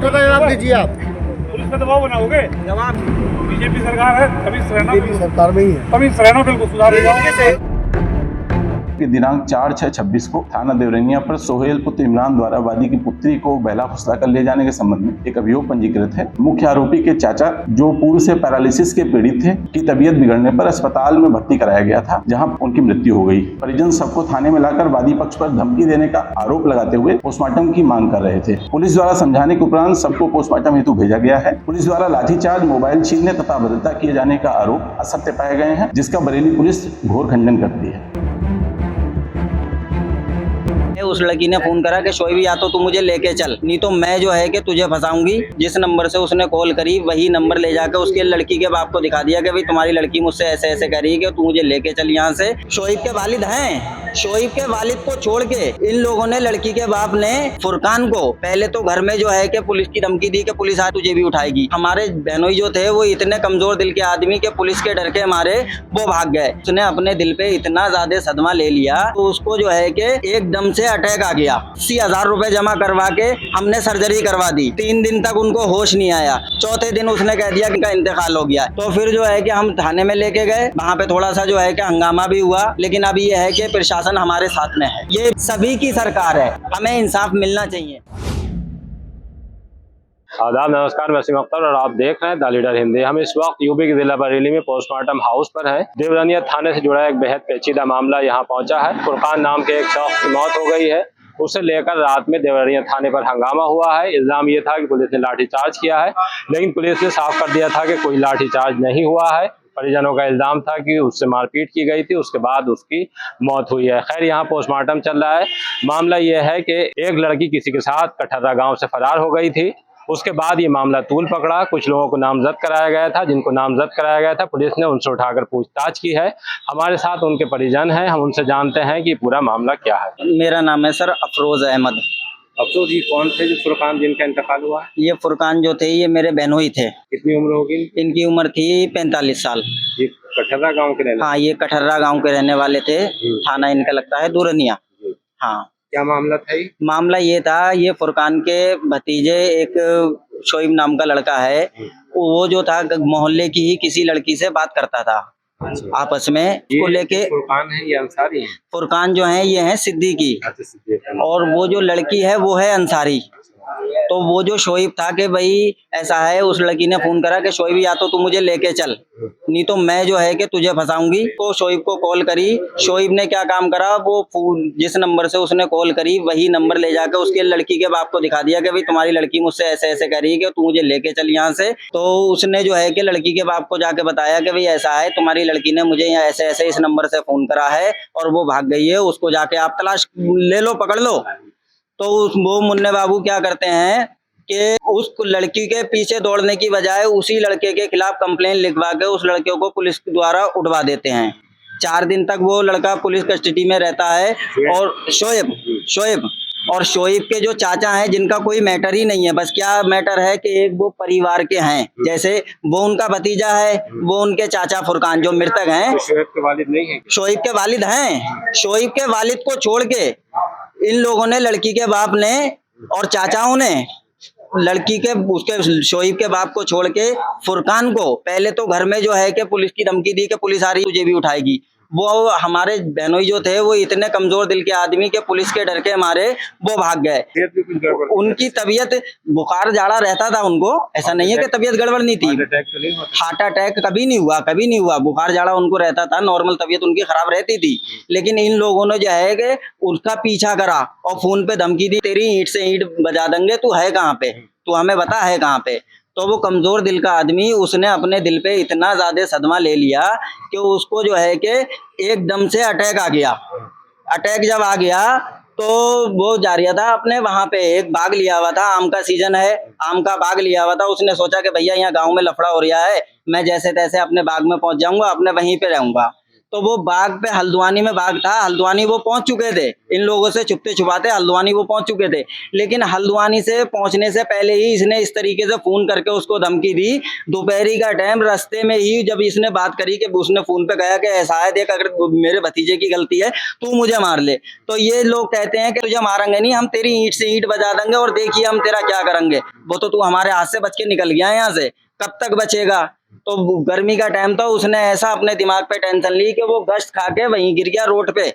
जवाब दीजिए आप। पुलिस पे दबाव बनाओगे? जवाब बीजेपी सरकार है, कभी सरकार में ही है। कभी सरैना बिल्कुल सुधार ले जाओगे। कि दिनांक 4/6/26 को थाना देवरनिया पर सोहेल पुत्र इमरान द्वारा वादी की पुत्री को बहला फुसला कर ले जाने के संबंध में एक अभियोग पंजीकृत है। मुख्य आरोपी के चाचा, जो पूर्व से पैरालिसिस के पीड़ित थे, की तबीयत बिगड़ने पर अस्पताल में भर्ती कराया गया था, जहां उनकी मृत्यु हो गई। परिजन सबको थाने में लाकर वादी पक्ष पर धमकी देने का आरोप लगाते हुए पोस्टमार्टम की मांग कर रहे थे। पुलिस द्वारा समझाने के उपरांत सबको पोस्टमार्टम हेतु भेजा गया है। पुलिस द्वारा लाठीचार्ज, मोबाइल छीनने तथा अभद्रता किए जाने का आरोप असत्य पाए गए हैं, जिसका बरेली पुलिस घोर खंडन करती है। उस लड़की ने फोन करा कि शोएब या तो तू मुझे लेके चल, नहीं तो मैं जो है कि तुझे फंसाऊंगी। जिस नंबर से उसने कॉल करी वही नंबर ले जाकर उसके लड़की के बाप को दिखा दिया कि भाई तुम्हारी लड़की मुझसे ऐसे ऐसे कह रही है कि तू मुझे लेके चल यहाँ से। शोएब के वालिद हैं, शोएब के वालिद को छोड़ के इन लोगों ने, लड़की के बाप ने फुरकान को पहले तो घर में जो है कि पुलिस की धमकी दी कि पुलिस आ तुझे भी उठाएगी। हमारे बहनोई जो थे वो इतने कमजोर दिल के आदमी के पुलिस के डर के मारे वो भाग गए। उसने अपने दिल पे इतना ज्यादा सदमा ले लिया तो उसको जो है कि एकदम से अटैक आ गया। 80,000 रुपए जमा करवा के हमने सर्जरी करवा दी। 3 दिन तक उनको होश नहीं आया। चौथे दिन उसने कह दिया कि इनका इंतकाल हो गया। तो फिर जो है कि हम थाने में लेके गए, वहाँ पे थोड़ा सा जो है कि हंगामा भी हुआ, लेकिन अब ये है कि प्रशासन हमारे साथ में है। ये सभी की सरकार है, हमें इंसाफ मिलना चाहिए। आदाब, नमस्कार, मैं वसीम अख्तर और आप देख रहे हैं द लीडर हिंदी। हम इस वक्त यूपी के जिला बरेली में पोस्टमार्टम हाउस पर हैं। देवरनिया थाने से जुड़ा एक बेहद पेचीदा मामला यहाँ पहुंचा है। फुरकान नाम के एक शख्स की मौत हो गई है। उसे लेकर रात में देवरनिया थाने पर हंगामा हुआ है। इल्जाम ये था कि पुलिस ने लाठीचार्ज किया है, लेकिन पुलिस ने साफ कर दिया था कि कोई लाठीचार्ज नहीं हुआ है। परिजनों का इल्जाम था कि उससे मारपीट की गई थी, उसके बाद उसकी मौत हुई है। खैर, यहाँ पोस्टमार्टम चल रहा है। मामला यह है कि एक लड़की किसी के साथ कठर्रा गांव से फरार हो गई थी। उसके बाद ये मामला तूल पकड़ा। कुछ लोगों को नामजद कराया गया था। जिनको नामजद कराया गया था, पुलिस ने उनसे उठाकर पूछताछ की है। हमारे साथ उनके परिजन हैं, हम उनसे जानते हैं कि पूरा मामला क्या है। मेरा नाम है सर अफरोज अहमद। अफसोस, ये कौन थे जो फुरकान जिनका इंतकाल हुआ है? ये फुरकान जो थे ये मेरे बहनोई थे। कितनी उम्र होगी? इनकी उम्र थी 45 साल। ये कठर्रा गांव के रहने? हाँ, ये कठर्रा गांव के रहने वाले थे। थाना इनका लगता है दूरनिया। हाँ। क्या मामला था ये? मामला ये था, ये फुरकान के भतीजे एक शोएब नाम का लड़का है, वो जो था मोहल्ले की ही किसी लड़की से बात करता था आपस में। उसको लेके फुरकान है या अंसारी है? फुरकान जो है ये है सिद्दीकी, और वो जो लड़की है वो है अंसारी। तो वो जो शोएब था कि भाई ऐसा है, उस लड़की ने फोन करा कि शोएब या तो तू मुझे लेके चल, नहीं तो मैं जो है कि तुझे फंसाऊंगी। तो शोएब को कॉल करी। शोएब ने क्या काम करा, वो जिस नंबर से उसने कॉल करी वही नंबर ले जाकर उसके लड़की के बाप को दिखा दिया कि भाई तुम्हारी लड़की मुझसे ऐसे ऐसे कह रही है कि तू मुझे लेके चल यहाँ से। तो उसने जो है कि लड़की के बाप को जाके बताया कि भाई ऐसा है, तुम्हारी लड़की ने मुझे यहाँ ऐसे ऐसे इस नंबर से फोन करा है और वो भाग गई है, उसको जाके आप तलाश ले लो, पकड़ लो। तो वो मुन्ने बाबू क्या करते हैं कि उस लड़की के पीछे दौड़ने की बजाय उसी लड़के के खिलाफ कंप्लेन लिखवा के उस लड़के को पुलिस द्वारा उठवा देते हैं। 4 दिन तक वो लड़का पुलिस कस्टडी में रहता है। और शोएब और शोएब के जो चाचा हैं, जिनका कोई मैटर ही नहीं है, बस क्या मैटर है कि एक वो परिवार के हैं, जैसे वो उनका भतीजा है, वो उनके चाचा फुरकान जो मृतक हैं। शोएब के वालिद नहीं है? शोएब के वालिद हैं। शोएब के वालिद को छोड़ के इन लोगों ने, लड़की के बाप ने और चाचाओं ने, लड़की के उसके शोएब के बाप को छोड़ के फुरकान को पहले तो घर में जो है कि पुलिस की धमकी दी कि पुलिस आ रही तुझे भी उठाएगी। वो हमारे बहनोई जो थे वो इतने कमजोर दिल के आदमी के पुलिस के डर के मारे वो भाग गए। उनकी तबीयत, बुखार जाड़ा रहता था उनको, ऐसा नहीं है कि तबीयत गड़बड़ नहीं थी। हार्ट अटैक कभी नहीं हुआ। बुखार जाड़ा उनको रहता था, नॉर्मल तबीयत उनकी खराब रहती थी। लेकिन इन लोगों ने जो है कि उसका पीछा करा और फोन पे धमकी दी, तेरी ईंट से ईंट बजा देंगे, तू है कहाँ पे, तू हमें बता है कहाँ पे। तो वो कमजोर दिल का आदमी, उसने अपने दिल पे इतना ज्यादा सदमा ले लिया कि उसको जो है कि एकदम से अटैक आ गया। अटैक जब आ गया तो वो जा रहा था अपने, वहां पे एक बाग लिया हुआ था, आम का सीजन है, आम का बाग लिया हुआ था। उसने सोचा कि भैया यहाँ गांव में लफड़ा हो रहा है, मैं जैसे तैसे अपने बाग में पहुंच जाऊंगा, अपने वहीं पे रहूंगा। तो वो बाग पे हल्द्वानी में बाग था, हल्द्वानी वो पहुंच चुके थे, इन लोगों से छुपते छुपाते हल्द्वानी वो पहुंच चुके थे। लेकिन हल्द्वानी से पहुंचने से पहले ही इसने इस तरीके से फोन करके उसको धमकी दी। दोपहरी का टाइम रास्ते में ही जब इसने बात करी कि उसने फोन पे कहा कि ऐसा है देख, अगर मेरे भतीजे की गलती है तू मुझे मार ले, तो ये लोग कहते हैं कि तुझे मारेंगे नहीं, हम तेरी ईंट से ईंट बजा देंगे और देखिए हम तेरा क्या करेंगे। वो तो तू हमारे हाथ से बच के निकल गया यहाँ से, कब तक बचेगा। तो गर्मी का टाइम था, उसने ऐसा अपने दिमाग पे टेंशन ली कि वो गश्त खा के वहीं गिर गया रोड पे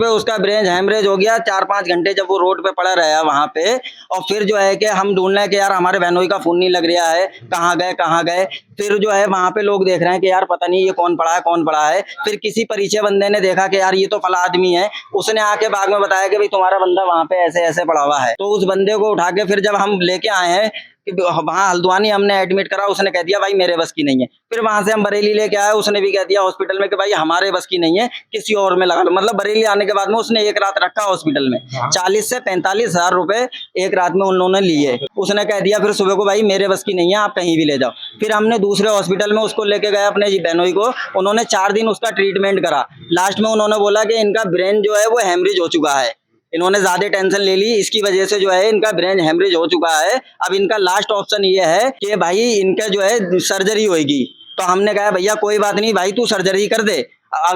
उसका ब्रेन हैमरेज हो गया। 4-5 घंटे जब वो रोड पे पड़ा रहा वहां पे, और फिर जो है कि हम ढूंढ रहे हैं कि यार हमारे बहनोई का फोन नहीं लग रहा है, कहाँ गए। फिर जो है वहां पे लोग देख रहे हैं कि यार पता नहीं ये कौन पड़ा है। फिर किसी परिचय बंदे ने देखा कि यार ये तो फला आदमी है, उसने आके बाग में बताया कि भाई तुम्हारा बंदा वहां पे ऐसे ऐसे पड़ा हुआ है। तो उस बंदे को उठा के फिर जब हम लेके आए हैं कि वहाँ हल्द्वानी हमने एडमिट करा, उसने कह दिया भाई मेरे बस की नहीं है। फिर वहां से हम बरेली लेके आए, उसने भी कह दिया हॉस्पिटल में कि भाई हमारे बस की नहीं है, किसी और में लगा लो। मतलब बरेली आने के बाद में उसने एक रात रखा हॉस्पिटल में, 40 से 45 हजार रुपए एक रात में उन लोगों ने लिए। उसने कह दिया फिर सुबह को भाई मेरे बस की नहीं है, आप कहीं भी ले जाओ। फिर हमने दूसरे हॉस्पिटल में उसको लेके गए अपने बहनोई को, उन्होंने 4 दिन उसका ट्रीटमेंट करा। लास्ट में उन्होंने बोला कि इनका ब्रेन जो है वो हेमरेज हो चुका है, इन्होंने ज्यादा टेंशन ले ली, इसकी वजह से जो है इनका ब्रेन हेमरेज हो चुका है। अब इनका लास्ट ऑप्शन ये है कि भाई इनका जो है सर्जरी होगी। तो हमने कहा भैया कोई बात नहीं भाई, तू सर्जरी कर दे।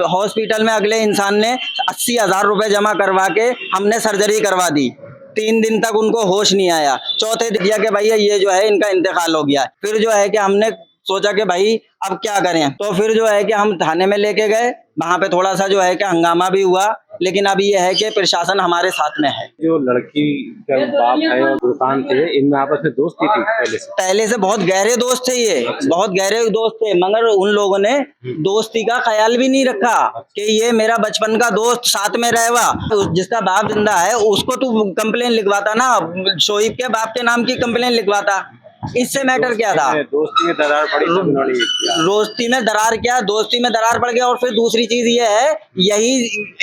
हॉस्पिटल में अगले इंसान ने 80,000 रुपए जमा करवा के हमने सर्जरी करवा दी। 3 दिन तक उनको होश नहीं आया। चौथे दिन दिया कि भैया ये जो है इनका इंतकाल हो गया। फिर जो है कि हमने सोचा कि भाई अब क्या करें, तो फिर जो है कि हम थाने में लेके गए। वहां पे थोड़ा सा जो है कि हंगामा भी हुआ, लेकिन अभी ये है कि प्रशासन हमारे साथ में है। जो लड़की का बाप है और दुकान थे, इनमें आपस में दोस्ती थी पहले से बहुत गहरे दोस्त थे, ये बहुत गहरे दोस्त थे, मगर उन लोगों ने दोस्ती का ख्याल भी नहीं रखा कि ये मेरा बचपन का दोस्त साथ में रहेगा। जिसका बाप जिंदा है उसको तू कंप्लेन लिखवाता ना, शोएब के बाप के नाम की कंप्लेन लिखवाता, इससे मैटर क्या था। दोस्ती में दरार पड़ी, दोस्ती में दरार क्या, दोस्ती में दरार पड़ गया। और फिर दूसरी चीज ये है, यही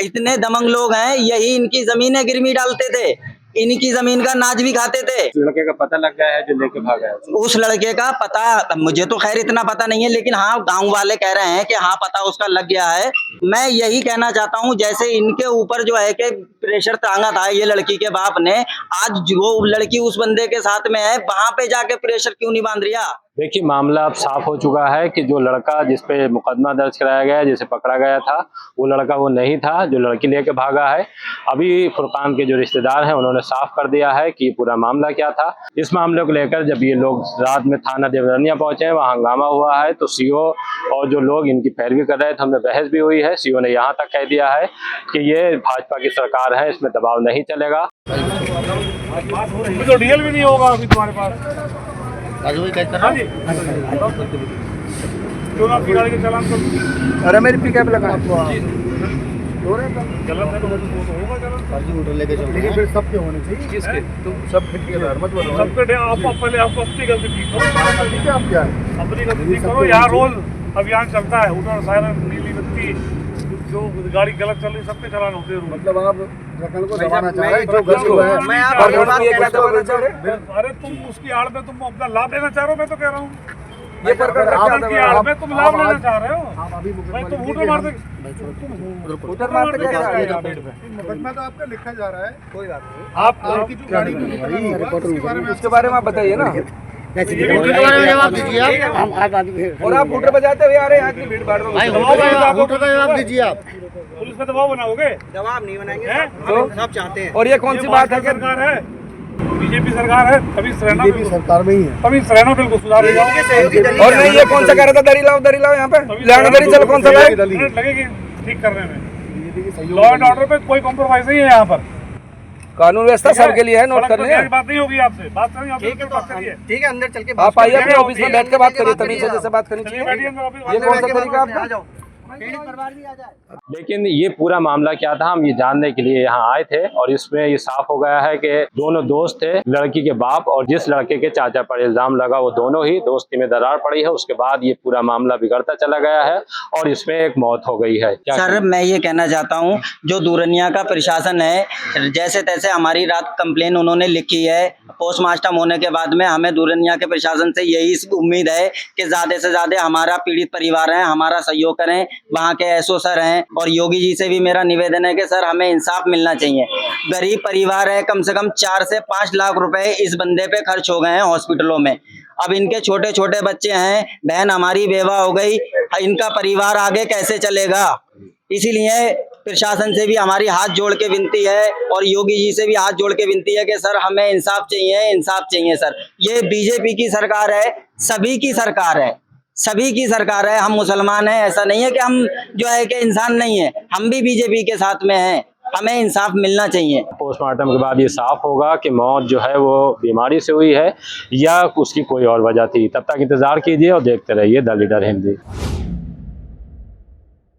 इतने दमंग लोग हैं, यही इनकी जमीनें गिरवी डालते थे, इनकी जमीन का नाच भी खाते थे। लड़के का पता लग गया है जो लेके भागा है? उस लड़के का पता मुझे तो खैर इतना पता नहीं है, लेकिन हाँ गांव वाले कह रहे हैं कि हाँ पता उसका लग गया है। मैं यही कहना चाहता हूँ, जैसे इनके ऊपर जो है कि प्रेशर टांगा था ये लड़की के बाप ने, आज जो लड़की उस बंदे के साथ में है वहां पे जाके प्रेशर क्यों नहीं बांध रिया। देखिए मामला अब साफ हो चुका है कि जो लड़का जिसपे मुकदमा दर्ज कराया गया है, जिसे पकड़ा गया था, वो लड़का वो नहीं था जो लड़की लेके भागा है। अभी फुरकान के जो रिश्तेदार हैं उन्होंने साफ कर दिया है कि पूरा मामला क्या था। इस मामले को लेकर जब ये लोग रात में थाना देवरनिया पहुंचे हैं, वहाँ हंगामा हुआ है, तो सीओ और जो लोग इनकी पैरवी कर रहे थे, हमने बहस भी हुई है। सीओ ने यहाँ तक कह दिया है कि ये भाजपा की सरकार है, इसमें दबाव नहीं चलेगा। तो डीएल भी नहीं होगा अभी तुम्हारे पास। हाँ जी, क्यों ना आपकी गाड़ी के चालान कर। अरे मेरी पिकअप लगा चलन है तो होगा चलन, लेके चलो, लेकिन फिर सबके होने चाहिए। किसके? तुम सब ठेकेदार मत बोलो। सबके आप पहले आपको अपनी गलती ठीक करो। ठीक है, आप क्या है अपनी गलती ठीक करो। यहाँ रोज अभियान चलता है, उधर सायरन, नीली बत्ती, जो गाड़ी गलत चल रही सबके चलान होते हैं। मतलब आप रकल को दबाना चाह रहे हैं, जो गलत हुआ है। मैं आपको बात कहना चाह रहे हैं। अरे तुम उसकी आड़ में तुम अपना लाभ लेना चाह रहे हो, मैं तो कह रहा हूँ ये पर की आड़ में तुम लाभ लेना चाह रहे हो। आप अभी भाई तुम उधर मारते क्या मुकदमा तो आपका लिखा जा रहा है, कोई बात नहीं। आप आपकी जो गाड़ी उसके बारे में आप बताइए ना, जवाब दीजिए आप। हम और आप मोटर बजाते हुए आ रहे हैं, आज की भीड़ भाड़ में जवाब दीजिए आप। पुलिस पे दबाव बनाओगे? जवाब नहीं बनाएंगे, तो सब चाहते हैं। और ये कौन सी बात है कि सरकार है, बीजेपी सरकार है, तभी रहना बीजेपी सरकार में ही है, तभी रहना बिल्कुल सुधार हो जाओगे। और नहीं ये कौन सा कह रहा था दरी लाओ यहाँ पे दरी चलो, कौन सा लगेगी ठीक करने में। लॉ एंड ऑर्डर पे कोई कॉम्प्रोमाइज नहीं है यहाँ पर। कानून व्यवस्था सबके लिए है, नोट कर लें। बात नहीं होगी आपसे, बात करिए। ठीक है, अंदर चल के आप आइए अपने ऑफिस में बैठ के बात करिए, तमीज से जैसे बात करनी चाहिए। बैठिए अंदर ऑफिस। ये कौन सा तरीका आपका? लेकिन ये पूरा मामला क्या था, हम ये जानने के लिए यहाँ आए थे, और इसमें ये साफ हो गया है कि दोनों दोस्त थे, लड़की के बाप और जिस लड़के के चाचा पर इल्जाम लगा वो दोनों ही दोस्ती में दरार पड़ी है। उसके बाद ये पूरा मामला बिगड़ता चला गया है और इसमें एक मौत हो गई है। सर मैं ये कहना चाहता हूँ, जो दूरनिया का प्रशासन है, जैसे तैसे हमारी रात कंप्लेन उन्होंने लिखी है, पोस्टमार्टम होने के बाद में हमें दूरनिया के प्रशासन से यही उम्मीद है कि ज्यादा से ज्यादा हमारा पीड़ित परिवार है, हमारा सहयोग करें, वहाँ के एसओ सर हैं, और योगी जी से भी मेरा निवेदन है कि सर हमें इंसाफ मिलना चाहिए। गरीब परिवार है, कम से कम 4 से 5 लाख रुपए इस बंदे पे खर्च हो गए हैं हॉस्पिटलों में। अब इनके छोटे छोटे बच्चे हैं, बहन हमारी बेवा हो गई, इनका परिवार आगे कैसे चलेगा? इसीलिए प्रशासन से भी हमारी हाथ जोड़ के विनती है और योगी जी से भी हाथ जोड़ के विनती है कि सर हमें इंसाफ चाहिए, इंसाफ चाहिए सर। ये बीजेपी की सरकार है, सभी की सरकार है, सभी की सरकार है। हम मुसलमान हैं, ऐसा नहीं है कि हम जो है कि इंसान नहीं है, हम भी बीजेपी के साथ में हैं। हमें इंसाफ मिलना चाहिए। पोस्टमार्टम के बाद ये साफ होगा कि मौत जो है वो बीमारी से हुई है या उसकी कोई और वजह थी। तब तक इंतजार कीजिए और देखते रहिए द लीडर हिंदी।